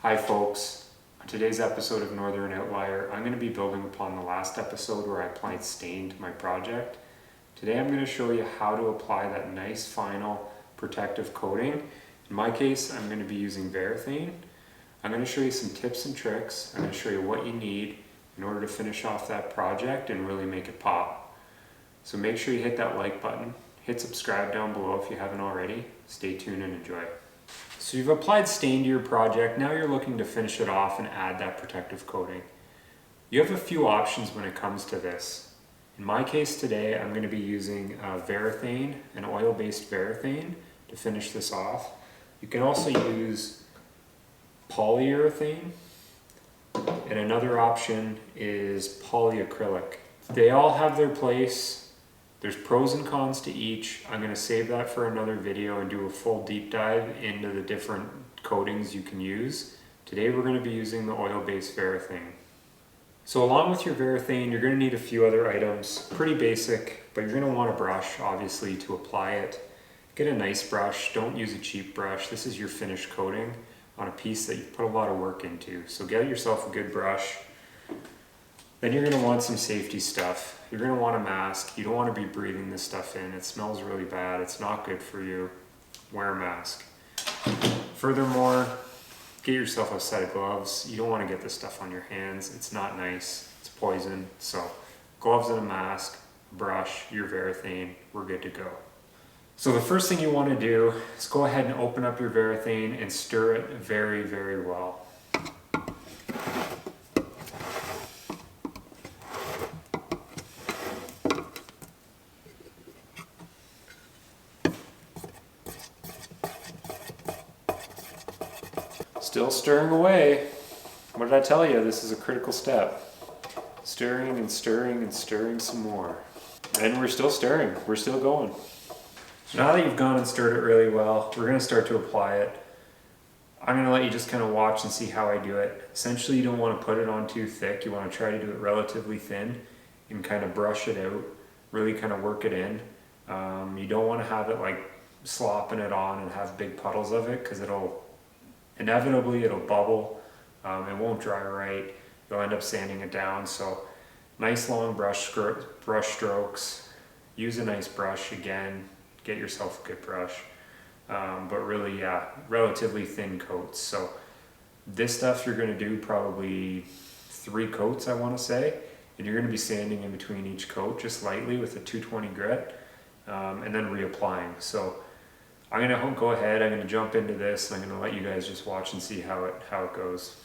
Hi folks, on today's episode of Northern Outlier, I'm going to be building upon the last episode where I applied stain to my project. Today I'm going to show you how to apply that nice final protective coating. In my case, I'm going to be using Varathane. I'm going to show you some tips and tricks. I'm going to show you what you need in order to finish off that project and really make it pop. So make sure you hit that like button, hit subscribe down below if you haven't already. Stay tuned and enjoy. So you've applied stain to your project, now you're looking to finish it off and add that protective coating. You have a few options when it comes to this. In my case today, I'm going to be using Varathane, an oil-based Varathane, to finish this off. You can also use polyurethane, and another option is polyacrylic. They all have their place. There's pros and cons to each. I'm going to save that for another video and do a full deep dive into the different coatings you can use. Today we're going to be using the oil-based Varathane. So along with your Varathane, you're going to need a few other items. Pretty basic, but you're going to want a brush, obviously, to apply it. Get a nice brush. Don't use a cheap brush. This is your finished coating on a piece that you've put a lot of work into. So get yourself a good brush. Then you're going to want some safety stuff. You're going to want a mask. You don't want to be breathing this stuff in. It smells really bad. It's not good for you. Wear a mask. Furthermore, get yourself a set of gloves. You don't want to get this stuff on your hands. It's not nice. It's poison. So gloves and a mask, brush, your Varathane, we're good to go. So the first thing you want to do is go ahead and open up your Varathane and stir it very, very well. Still stirring away. What did I tell you? This is a critical step. Stirring and stirring and stirring some more. And we're still stirring. We're still going. Now that you've gone and stirred it really well, we're going to start to apply it. I'm going to let you just kind of watch and see how I do it. Essentially, you don't want to put it on too thick. You want to try to do it relatively thin and kind of brush it out. Really kind of work it in. You don't want to have it like slopping it on and have big puddles of it, because inevitably it'll bubble. It won't dry right. You'll end up sanding it down. So nice long brush strokes. Use a nice brush again. Get yourself a good brush. But really, yeah, relatively thin coats. So this stuff you're going to do probably 3 coats, I want to say. And you're going to be sanding in between each coat just lightly with a 220 grit, and then reapplying. So I'm going to go ahead, I'm going to jump into this, and I'm going to let you guys just watch and see how it goes.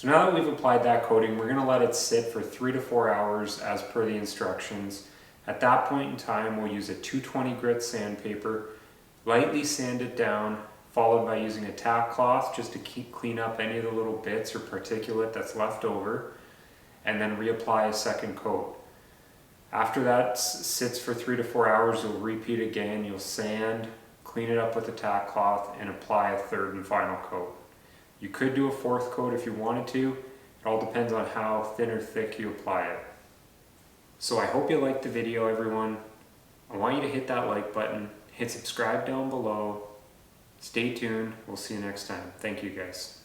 So now that we've applied that coating, we're gonna let it sit for 3 to 4 hours as per the instructions. At that point in time, we'll use a 220 grit sandpaper, lightly sand it down, followed by using a tack cloth just to clean up any of the little bits or particulate that's left over, and then reapply a second coat. After that sits for 3 to 4 hours, you'll repeat again. You'll sand, clean it up with a tack cloth, and apply a third and final coat. You could do a fourth coat if you wanted to. It all depends on how thin or thick you apply it. So I hope you liked the video, everyone. I want you to hit that like button, hit subscribe down below. Stay tuned. We'll see you next time. Thank you, guys.